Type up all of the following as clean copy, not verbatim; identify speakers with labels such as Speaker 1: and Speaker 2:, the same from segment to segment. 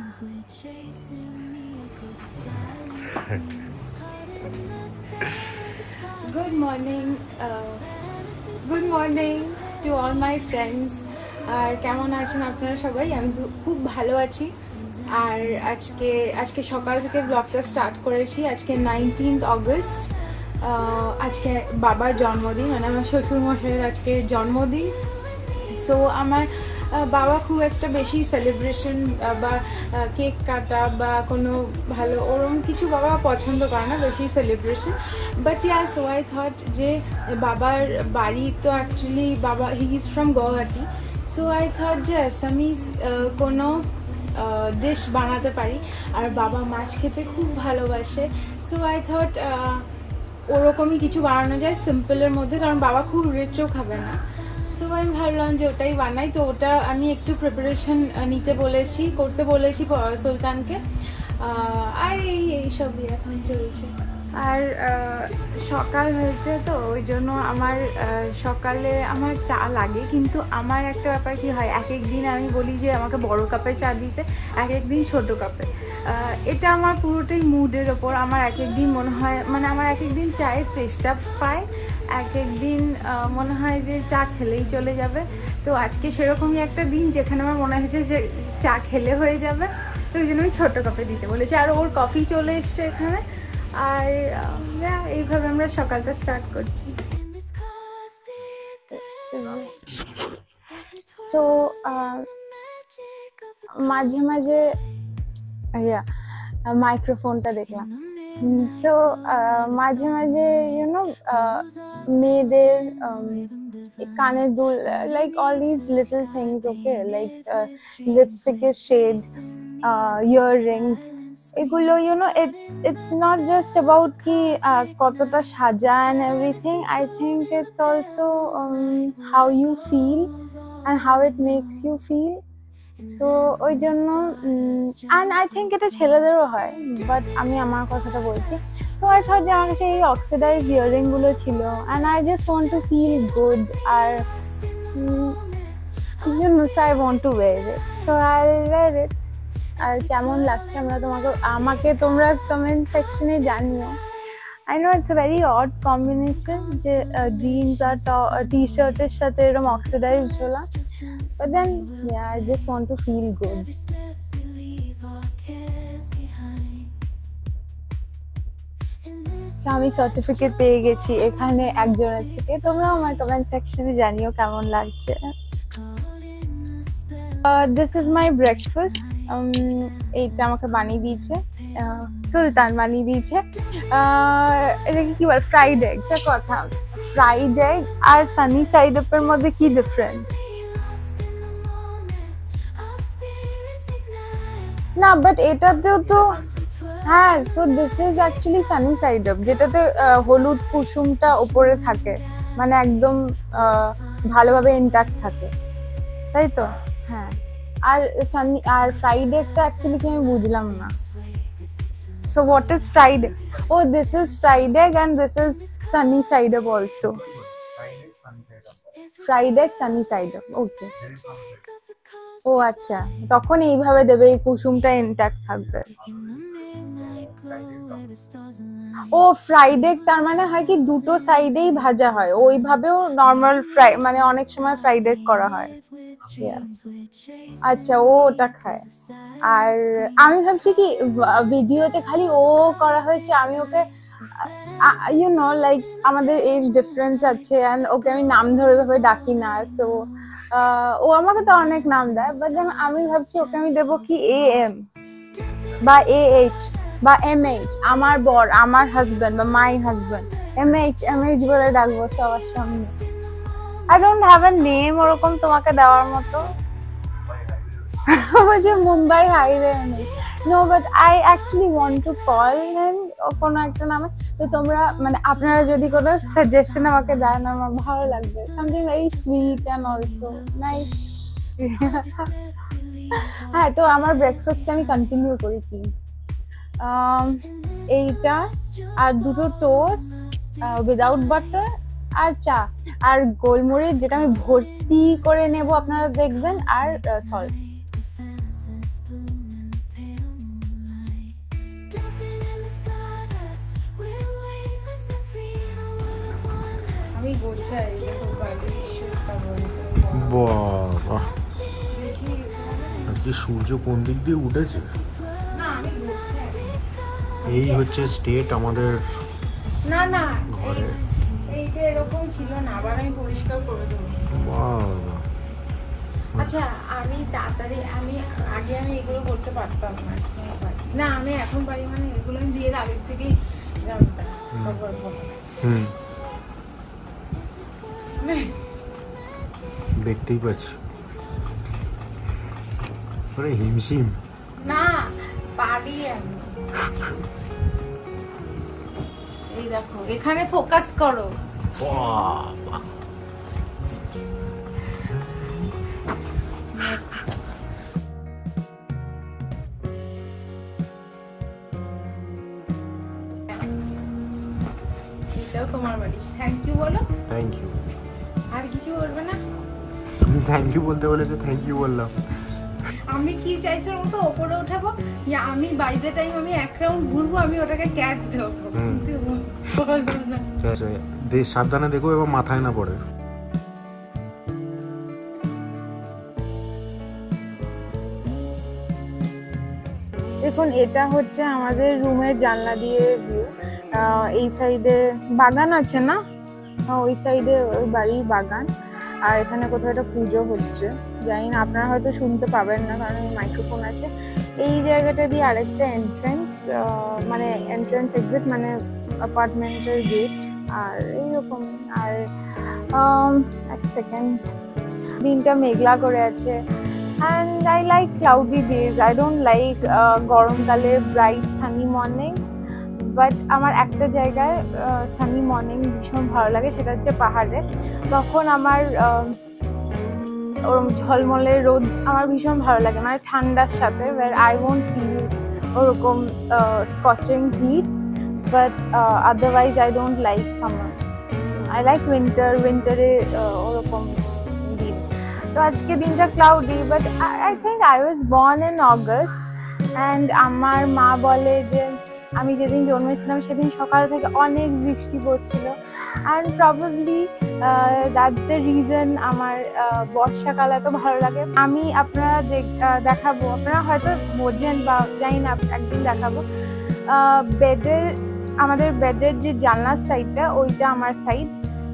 Speaker 1: Good morning, good morning to all my friends. আর কেমন আছেন আপনারা সবাই? আমি খুব ভালো আছি। আর আজকে সকাল থেকে ব্লগটা স্টার্ট করেছি। আজকে 19th অগস্ট। আজকে বাবার জন্মদিন, মানে আমার শ্বশুরমশাইয়ের আজকে জন্মদিন। সো আমার বাবা খুব একটা বেশি সেলিব্রেশন বা কেক কাটা বা কোনো ভালো ওরকম কিছু বাবা পছন্দ করে না, বেশি celebration. But yeah, so I thought যে বাবার বাড়ি তো অ্যাকচুয়ালি বাবা he is from Guwahati. So I thought যে আসামিজ কোনো ডিশ বানাতে পারি। আর বাবা মাছ খেতে খুব ভালোবাসে। সো আই থট ওরকমই কিছু বানানো যায় সিম্পলের মধ্যে, কারণ বাবা খুব রিচও খাবে না। তো আমি ভাবলাম যে ওটাই বানাই। তো ওটা আমি একটু প্রিপারেশন করতে বলেছি সুলতানকে। আর এইসবই এখন চলছে। আর সকাল হয়েছে তো ওই জন্য আমার সকালে আমার চা লাগে, কিন্তু আমার একটা ব্যাপার কি হয়, এক এক দিন আমি বলি যে আমাকে বড় কাপে চা দিতে, এক এক দিন ছোটো কাপে। এটা আমার পুরোটাই মুডের ওপর। আমার এক এক দিন মনে হয়, মানে আমার এক এক দিন চায়ের টেস্টটা পায়, এক এক দিন মনে হয় যে চা খেলেই চলে যাবে। তো আজকে সেরকমই একটা দিন যেখানে আমার মনে হয়েছে যে চা খেলে হয়ে যাবে, তো ওই জন্য আমি ছোটো কাপে দিতে বলেছি। আর ওর কফি চলে এসছে এখানে। আর এইভাবে আমরা সকালটা স্টার্ট করছি। সো মাঝে মাঝে মাইক্রোফোনটা দেখলাম। তো মাঝে মাঝে ইউনো মেয়েদের কানের দুল, like all this little things, okay, like লিপস্টিকের শেড, ইয়াররিংস, এগুলো you know it's not just about কি কতটা সাজা and everything. I think it's also how you feel and how it makes you feel. So ওই জন্য অ্যান্ড আই থিঙ্ক এটা ছেলেদেরও হয়, বাট আমি আমার কথাটা বলছি। সো আই থট যে আমার কাছে এই অক্সিডাইজ ইয়াররিংগুলো ছিল, and I just want to feel good. আর জন্য so I want to wear it, so I wear it. আর কেমন লাগছে আমাকে তোমরা কমেন্ট সেকশনে জানিও। I know it's a very odd combination যে জিন্স আর টি-শার্টের সাথে এরকম অক্সিডাইজ ঝোলা, but then yeah, I just want to feel good. আমি সার্টিফিকেট পেয়ে গেছি এখানে একজনের থেকে। তোমরা আমার কমেন্ট সেকশনে জানিও কেমন লাগছে। This is my breakfast. এইটা আমাকে বানিয়ে দিয়েছে সুলতান, বানিয়ে দিয়েছে। এটাকে কি বল, ফ্রাইড এগ। একটা কথা, ফ্রাইড এগ আর সানি সাইড আপের মধ্যে কি ডিফারেন্স? না, বাট এটাতেও তো হ্যাঁ। So this is actually Sunny side up, যেটাতে হলুদ কুসুমটা উপরে থাকে, মানে একদম ভালোভাবে ইনট্যাক্ট থাকে, তাই তো? হ্যাঁ। আর ফ্রাইড এগটা অ্যাকচুয়ালি কি আমি বুঝলাম না। So what is fried egg? Oh, this is fried egg and this is sunny side up also. Fried egg, sunny side up. Okay. ও আচ্ছা, তখন এইভাবে দেবে, এই কুসুমটা ইনট্যাক্ট থাকবে। ও ফ্রাইড এগ তার মানে হয় কি দুটো সাইডেই ভাজা হয়, ওইভাবেও নর্মাল ফ্রাই, মানে অনেক সময় ফ্রাইড এগ করা হয়। আচ্ছা, ও ওটা খায়। আর আমি ভাবছি কি ভিডিওতে খালি ও করা হয়েছে, আমি ওকে ইউ নো লাইক আমাদের এজ ডিফারেন্স আছে, অ্যান্ড ওকে আমি নাম ধরে ভাবে ডাকি না। সো ও আমাকে তো অনেক নাম দেয়, বাট দেন আমি ভাবছি ওকে আমি দেবো কি AM বা AH বা MH, আমার বর, আমার হাজব্যান্ড বা মাই হাজব্যান্ড, MH বলে ডাকবো সবার সামনে। I don't have a name ওরকম তোমাকে দেওয়ার মতো। বলছে Mumbai highway MH। No, but I actually want to call him কোনো একটা নামে। তো তোমরা মানে আপনারা যদি কোনো সাজেশন আমাকে দেন, আমার ভালো লাগবে। Something very sweet and also nice. হ্যাঁ, তো আমার ব্রেকফাস্ট আমি কন্টিনিউ করি কি এইটা আর দুটো টোস্ট উইদাউট বাটার আর চা আর গোলমরিচ, যেটা আমি ভর্তি করে নেব, আপনারা দেখবেন, আর সল্ট। গোছাই
Speaker 2: বাবা, আজকে সূর্য কোন দিক দিয়ে উঠেছে। এই হচ্ছে স্টেট আমাদের
Speaker 1: না না
Speaker 2: ঘরে।
Speaker 1: এইটা এরকম ছিল না, আবার আমি পরিষ্কার করে দেবো।
Speaker 2: বাবা,
Speaker 1: আচ্ছা আমি তাড়াতাড়ি আগে এগুলো করতে পারতাম না, না আমি এখন পারি, মানে এগুলো আমি বিয়ের আগের থেকেই জানতাম।
Speaker 2: দেখতেই পাচ্ছি হিমশিম।
Speaker 1: না পারি আমি। এই দেখো এখানে ফোকাস করো।
Speaker 2: বাবা,
Speaker 1: এটাও তোমার বাড়ি। থ্যাংক ইউ বলো।
Speaker 2: Thank you.
Speaker 1: আর কিছু বলবে না?
Speaker 2: তুমি থ্যাংক ইউ বলতে বলেছো, থ্যাংক ইউ বললাম।
Speaker 1: আমি কি চাইছিলাম তো ওপরে উঠাবো, যে আমি বাই দ্য টাইম আমি এক রাউন্ড ঘুরবো, আমি ওটাকে ক্যাচ দেবো।
Speaker 2: সাবধানে দেখো এবং মাথায় না পড়ে।
Speaker 1: দেখুন এটা হচ্ছে আমাদের রুমের জানলা দিয়ে ভিউ। এই সাইডে বাগান আছে না, ওই সাইডে ওই বাড়ির বাগান, আর এখানে কোথাও একটা পুজো হচ্ছে, জানি না, আপনারা হয়তো শুনতে পাবেন না কারণ মাইক্রোফোন আছে। এই জায়গাটা দিয়ে আরেকটা এন্ট্রেন্স, মানে এন্ট্রেন্স এক্সিট, মানে অ্যাপার্টমেন্টের গেট, আর এইরকম। আর এক সেকেন্ড, দিনটা মেঘলা করে আছে। And I like cloudy days. I don't like গরমকালে bright sunny morning. But আমার একটা জায়গায় sunny morning ভীষণ ভালো লাগে, সেটা হচ্ছে পাহাড়ে। তখন আমার ওরকম ঝলমলে রোদ আমার ভীষণ ভালো লাগে, মানে ঠান্ডার সাথে, where I won't feel ওরকম scorching heat. But otherwise I don't like summer. I like winter. Winter-এ ওরকম দিন। তো আজকে দিনটা cloudy, but I think I was born in August. And আমার মা বলে যে আমি যেদিন জন্মেছিলাম সেদিন সকাল থেকে অনেক বৃষ্টি পড়ছিল, and probably that's the reason আমার বর্ষাকাল এত ভালো লাগে। আমি আপনারা দেখাবো, আপনারা হয়তো বোঝেন বা জানি না, একদিন দেখাবো। আমাদের বেডের যে জানলার সাইডটা, ওইটা আমার সাইড,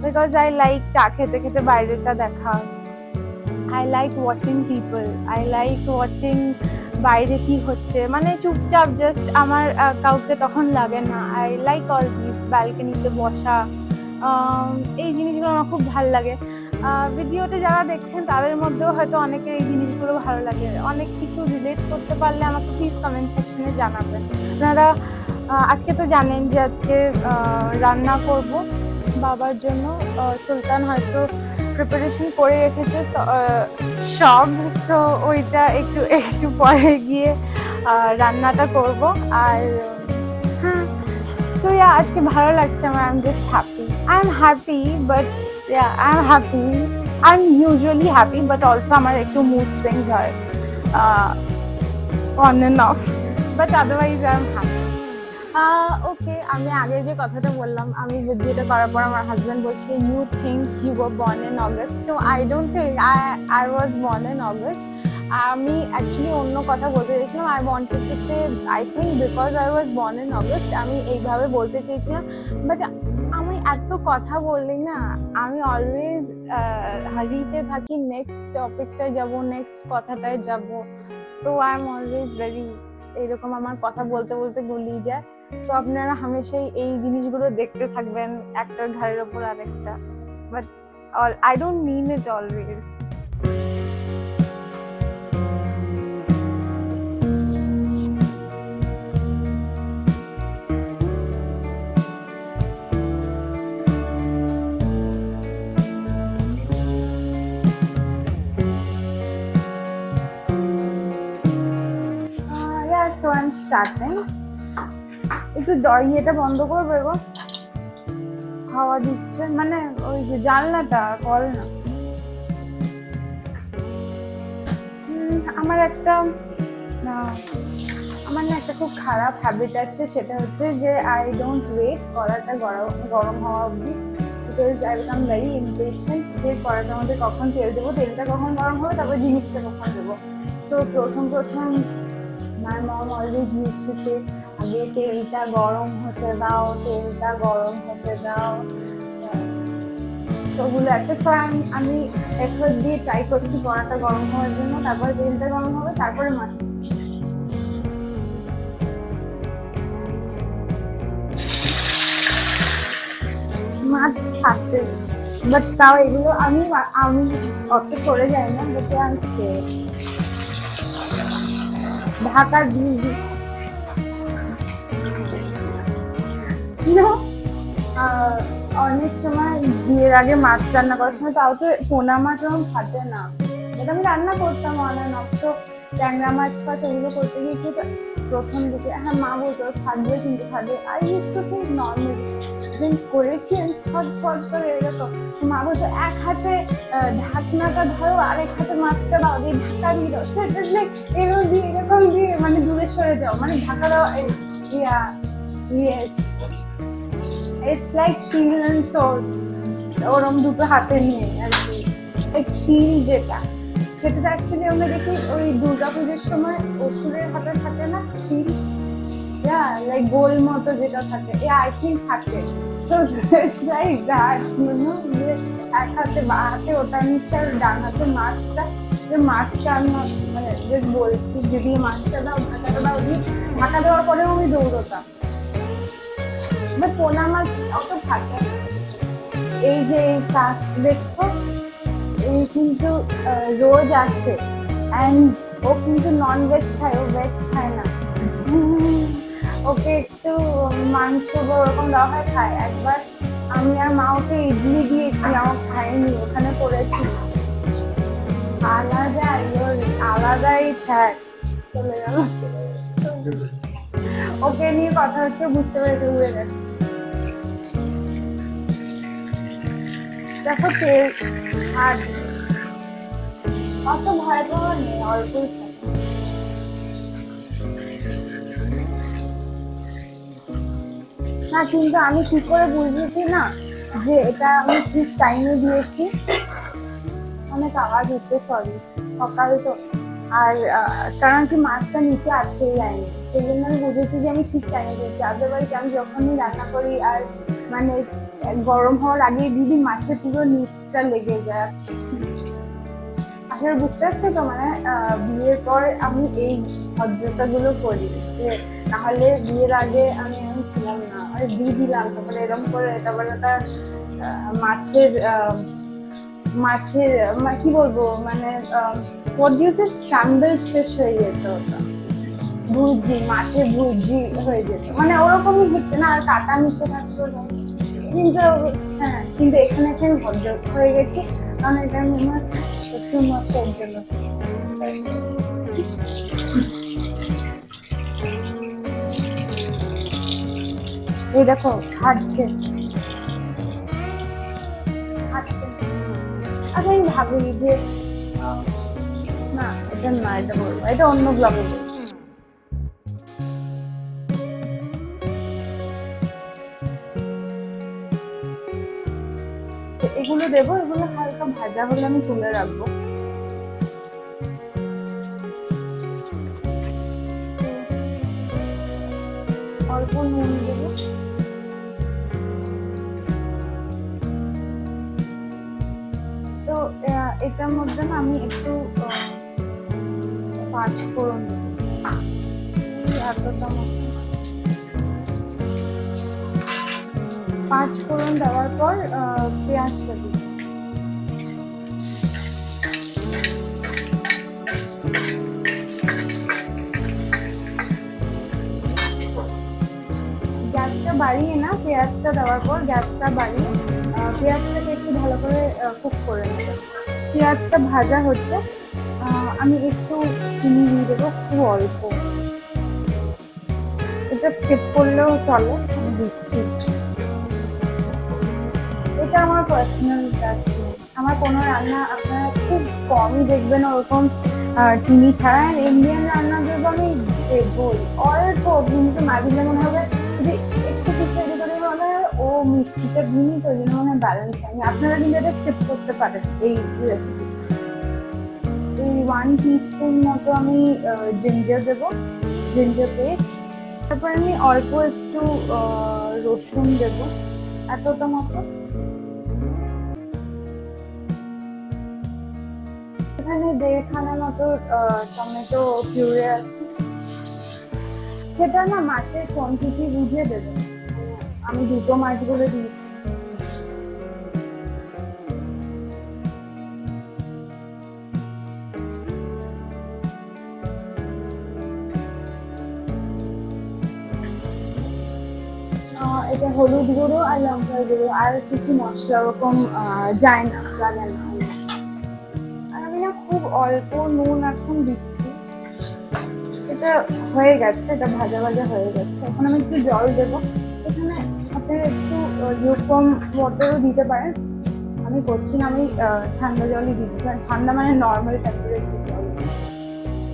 Speaker 1: বিকজ আই লাইক চা খেতে খেতে বাইরেটা দেখা। I like watching people. I like watching বাইরে কি হচ্ছে, মানে চুপচাপ জাস্ট আমার কাউকে তখন লাগে না। I like all these, ব্যালকনিতে বসা, এই জিনিসগুলো আমার খুব ভালো লাগে। ভিডিওতে যারা দেখছেন তাদের মধ্যেও হয়তো অনেকের এই জিনিসগুলো ভালো লাগে। অনেক কিছু রিলেট করতে পারলে আমাকে প্লিজ কমেন্ট সেকশনে জানাবেন। আপনারা আজকে তো জানেন যে আজকে রান্না করব বাবার জন্য। সুলতান হয়তো প্রিপারেশন করে রেখেছে সব, সো ওইটা একটু পরে গিয়ে রান্নাটা করব। আর হ্যাঁ, তো আজকে ভালো লাগছে আমার। I am just happy. I am happy, but I am happy. I am usually happy, but also আমার একটু মুড সুইংস হয় on and off, but otherwise I am happy. Okay, আমি আগে যে কথাটা বললাম, আমি ভিডিওটা করার পর আমার হাজব্যান্ড বলছে you think you were born in August. তো I don't think I was born in August. আমি অ্যাকচুয়ালি অন্য কথা বলতে চাইছিলাম। I wanted to say I think because I was born in August, আমি এইভাবে বলতে চেয়েছিলাম। বাট আমি এত কথা বললি না, আমি অলওয়েজ হারিতে থাকি, নেক্সট টপিকটায় যাব, নেক্সট কথাটায় যাব। So I am always very, এরকম আমার কথা বলতে বলতে গুলিয়ে যায়। তো আপনারা হামেশাই এই জিনিসগুলো দেখতে থাকবেন, একটার ঘাড়ের ওপর আরেকটা। But I don't mean it always. So I'm starting. একটু ইয়েটা বন্ধ করবে গো, হাওয়া দিচ্ছে, মানে ওই যে জানলাটা কল না। আমার না একটা খুব খারাপ হ্যাবিট আছে, সেটা হচ্ছে যে আই ডোন্ট ওয়েট কড়াটা গরম হওয়া অবধি। Because I become very impatient যে কড়াটার মধ্যে কখন তেল দেবো, তেলটা কখন গরম হবে, তারপর জিনিসটা কখন দেবো। তো প্রথম মাই মম অলওয়েজ ইউজ টু সে আগে তেলটা গরম হতে দাও, তেলটা গরম হতে দাও, ওগুলো আছে। সো আমি এফোর্ট দিয়ে ট্রাই করছি কড়াটা গরম হওয়ার জন্য, তারপরে তেলটা গরম হবে, তারপরে মাছ থাকতে। বাট তাও এগুলো আমি অত করে যাই না, বাট আমি ঢাকা দিয়ে দিই। অনেক সময় বিয়ের আগে মাছ রান্না করার সময় তাও তো পোনা মাছ এরকম ফাটে না, এটা আমি রান্না করতাম অনেক নষ্ট ট্যাংরা মাছ ফাট ওগুলো করতে গিয়ে প্রথম দিকে হ্যাঁ মা বলতো ফাটবে, কিন্তু ফাটবে I use to think normal করেছি আমি ফট করে এরকম। মা বলতো এক হাতে ঢাকনাটা ধরো, আরেক হাতে মাছটা দাও, দিয়ে ঢাকা দিয়ে দাও, সেটা এরকম দিয়ে মানে দূরে সরে যাও, মানে ঢাকা দাও। ইয়েস, ইটস লাইক শিল এন্ড সোর্ড, ওরম দুটো হাতে নিয়ে আর কি। শিল যেটা, সেটা অ্যাকচুয়ালি আমরা দেখি ওই দুর্গাপুজোর সময় অসুরের হাতে থাকে না শিল, লাইক গোল মতো যেটা থাকে, আই থিঙ্ক থাকে। So it's like that, you know, যে এক হাতে বা হাতে ওটা নিচ্ছে আর ডান হাতে মাছটা, যে মাছটা আমি মানে যে বলছি যদি মাছটা দাও, ঢাকাটা দাও, দিয়ে ঢাকা দেওয়ার পরেও আমি দৌড়তাম। বাট পোনা মাছ অত থাকে। এই যে কাজ দেখছো, এই কিন্তু রোজ আসে, অ্যান্ড ও কিন্তু নন ভেজ খায়, ও ভেজ খায় না। ওকে একটু মাংস বা ওরকম দেওয়া হয়, খায়। একবার আমি আর মা ওকে ইডলি দিয়েছি, আমার খায়নি, ওখানে করেছি আলাদাই থাক, চলে গেল। ওকে নিয়ে কথা হচ্ছে, বুঝতে পেরেছি উড়ে গেছে। দেখো তেল আর অত ভয় পাওয়া নেই, অল্পই না। কিন্তু আমি কি করে বুঝেছি না যে এটা আমি ঠিক টাইমে দিয়েছি। অনেক আওয়াজ হচ্ছে, সরি, সকাল তো। আর কারণ কি মাছটা নিচে আটকে যায়নি, সেই জন্য আমি বুঝেছি যে আমি ঠিক টাইমে দিয়েছি। আদারওয়াইজ আমি যখনই রান্না করি আর মানে গরম হওয়ার আগে দিদি মাছের পুরো নিচটা লেগে যায়। আসলে বুঝতে পারছো তো, মানে বিয়ের পর আমি এই ভদ্রতাগুলো করি, যে নাহলে বিয়ের আগে আমি এরকম ছিলাম না, দিয়ে দিলাম, তারপরে এরকম করে, তারপরে ওটা মাছের কি বলবো, মানে স্ক্র্যাম্বলড ফিশ হয়ে যেত, ওটা ভুজি, মাছের ভুজি হয়ে যেত, মানে ওরকমই হচ্ছে না, আর কাটা নিচে থাকতো না। কিন্তু হ্যাঁ, কিন্তু এখানে আমি ভদ্র হয়ে গেছি, কারণ এটা আমার শ্বশুর মশাইয়ের জন্য। এই দেখো হাঁটছে। আচ্ছা, আমি ভাবি যে না, এটা না, এটা বলবো, এটা অন্য ব্লগে বলবো। এগুলো দেবো, এগুলো হালকা ভাজা হলে আমি তুলে রাখবো। অল্প নুন দেবো, তো এটার মধ্যে না আমি একটু 5 ফোড়ন দেবো, এতটা মতো 5 ফোড়ন দেওয়ার পর পেঁয়াজটা দিই। গ্যাসটা বাড়িয়ে না, পেঁয়াজটা দেওয়ার পর গ্যাসটা বাড়িয়ে পেঁয়াজটাকে একটু ভালো করে কুক করে নেব। পেঁয়াজটা ভাজা হচ্ছে, আমি একটু চিনি দিয়ে দেবো, খুব অল্প, এটা স্কিপ করলেও চলে, আমি দিচ্ছি। এটা আমার পার্সোনাল টাচ, আমার কোনো রান্না আপনারা খুব কমই দেখবেন ওরকম চিনি ছাড়া। ইন্ডিয়ান রান্না দেবো আমি দেবই অল্প, কিন্তু মাঝে যেমন হবে যদি একটু কিছু করে মনে হয় ও মিষ্টিটা দিইনি, তো ওই জন্য মানে ব্যালেন্স হয়নি। আপনারা কিন্তু এটা স্কিপ করতে পারেন এই রেসিপি। এই 1 টিস্পুন মতো আমি জিঞ্জার দেবো, জিঞ্জার পেস্ট। তারপর আমি অল্প একটু রসুন দেবো, এতটা মতো। এখানে 1.5 খানা মতো টমেটো পিউরে আছে। সেটা না মাছের কোয়ান্টিটি বুঝিয়ে দেবেন, আমি 2টো মাছ বলে দিয়েছি। এটা হলুদ গুঁড়ো আর লঙ্কার গুঁড়ো, আর কিছু মশলা ওরকম যায় না, লাগে না। আর আমি না খুব অল্প নুন এখন দিচ্ছি। এটা হয়ে গেছে, এটা ভাজা ভাজা হয়ে গেছে। এখন আমি একটু জল দেবো। এখানে আপনারা একটু লুকওয়ার্ম ওয়াটারও দিতে পারেন, আমি করছি না, আমি ঠান্ডা জলই দিচ্ছি। ঠান্ডা মানে নর্মাল টেম্পারেচার জল দিচ্ছি,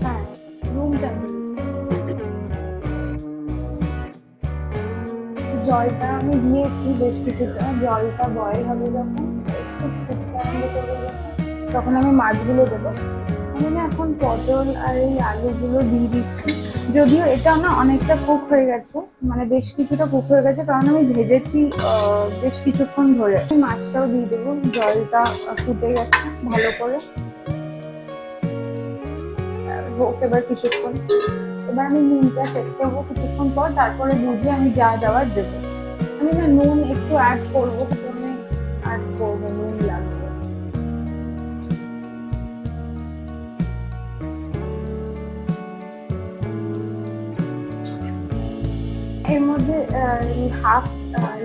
Speaker 1: হ্যাঁ, রুম টেম্পারেচার। জলটা আমি দিয়েছি বেশ কিছুটা। জলটা বয়েল হবে যখন, একটু ফুটতে আরম্ভ করবে তখন আমি মাছগুলো দেবো। আমি না এখন পটল আর এই আলুগুলো দিয়ে দিচ্ছি। যদিও এটা না অনেকটা কুক হয়ে গেছে, মানে বেশ কিছুটা কুক হয়ে গেছে, কারণ আমি ভেজেছি বেশ কিছুক্ষণ ধরে। মাছটাও দিয়ে দেবো, জলটা ফুটে গেছে ভালো করে, হোক এবার কিছুক্ষণ। এবার আমি নুনটা চেক করবো কিছুক্ষণ পর, তারপরে বুঝে আমি যা দেওয়ার দেবো। আমি না নুন একটু অ্যাড করবো, প্রথমে অ্যাড করবো, নুন লাগবে। এর মধ্যে হাফ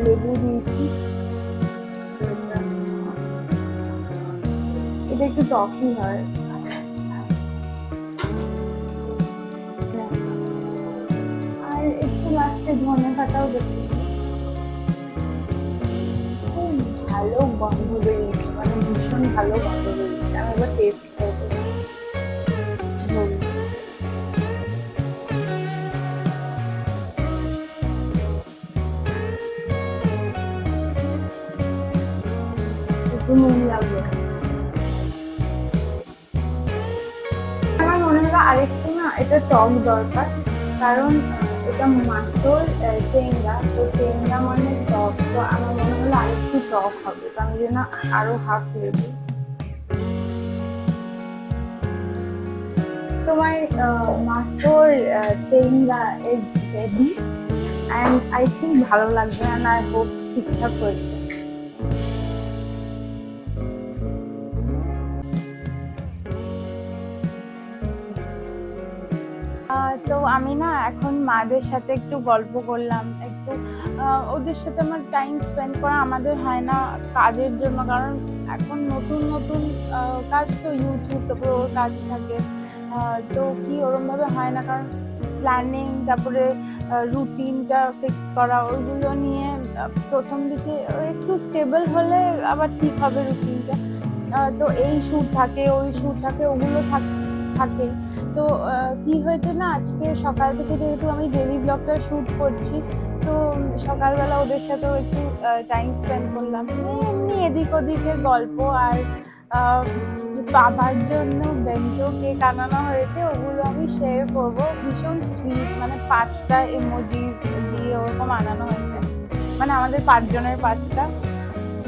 Speaker 1: লেবু দিয়েছি, এটা একটু টকই হয়। আর একটু লাস্টে ধনে পাতাও দেবো। খুব ভালো গন্ধ বেরিয়েছে, মানে ভীষণ ভালো গন্ধ বেরিয়েছে। আমি এবার টেস্ট করবো। নুন লাগবে। আমার মনে হলো আরেকটু না এটা টক দরকার, কারণ এটা মাছর টেঙ্গা, তো টেঙ্গা মানে টক, তো আমার মনে হলো আরেকটু টক হবে, তো আমি জন্য আরো হাফ লেবু। So my মাছর tenga is ready and I think ভালো লাগবে and I hope ঠিকঠাক হয়েছে। তো আমি না এখন মাদের সাথে একটু গল্প করলাম, একটু ওদের সাথে আমার টাইম স্পেন্ড করা আমাদের হয় না কাজের জন্য, কারণ এখন নতুন নতুন কাজ, তো ইউটিউব, তারপরে ওর কাজ থাকে, তো কি ওরমভাবে হয় না, কারণ প্ল্যানিং, তারপরে রুটিনটা ফিক্স করা, ওইগুলো নিয়ে প্রথম দিকে একটু স্টেবল হলে আবার ঠিক হবে রুটিনটা। তো এই শ্যুট থাকে, ওই শ্যুট থাকে, ওগুলো থাকে। তো কি হয়েছে না, আজকে সকাল থেকে যেহেতু আমি ডেইলি ব্লগটা শ্যুট করছি, তো সকালবেলা ওদের সাথেও একটু টাইম স্পেন্ড করলাম, এমনি এদিক ওদিকের গল্প। আর বাবার জন্য বেন্টো কেক আনানো হয়েছে, ওগুলো আমি শেয়ার করবো। ভীষণ সুইট, মানে 5টা ইমোজি দিয়ে ওরকম আনানো হয়েছে, মানে আমাদের 5 জনের 5টা।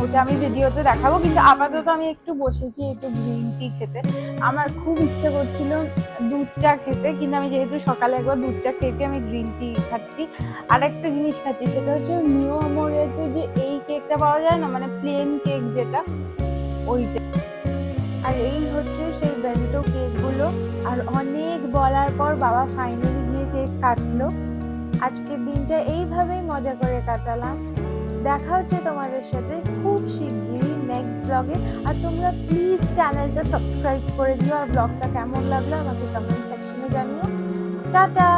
Speaker 1: ওটা আমি ভিডিওতে দেখাবো, কিন্তু আপাতত আমি একটু বসেছি একটু গ্রিন টি খেতে। আমার খুব ইচ্ছে করছিল দুধ চা খেতে, কিন্তু আমি যেহেতু সকালে একবার দুধ চা খেয়েছি, আমি গ্রিন টি খাচ্ছি। আর একটা জিনিস খাচ্ছি, সেটা হচ্ছে নিউ আমোরেতে যে এই কেকটা পাওয়া যায় না, মানে প্লেন কেক যেটা, ওইটা। আর এই হচ্ছে সেই বেন্টো কেকগুলো। আর অনেক বলার পর বাবা ফাইনালি গিয়ে কেক কাটলো। আজকের দিনটা এইভাবেই মজা করে কাটালাম। দেখা হচ্ছে তোমাদের সাথে খুব শিগগিরই নেক্সট ব্লগে। আর তোমরা প্লিজ চ্যানেলটা সাবস্ক্রাইব করে দিও, আর ব্লগটা কেমন লাগলো আমাকে কমেন্ট সেকশনে জানিও। টাটা।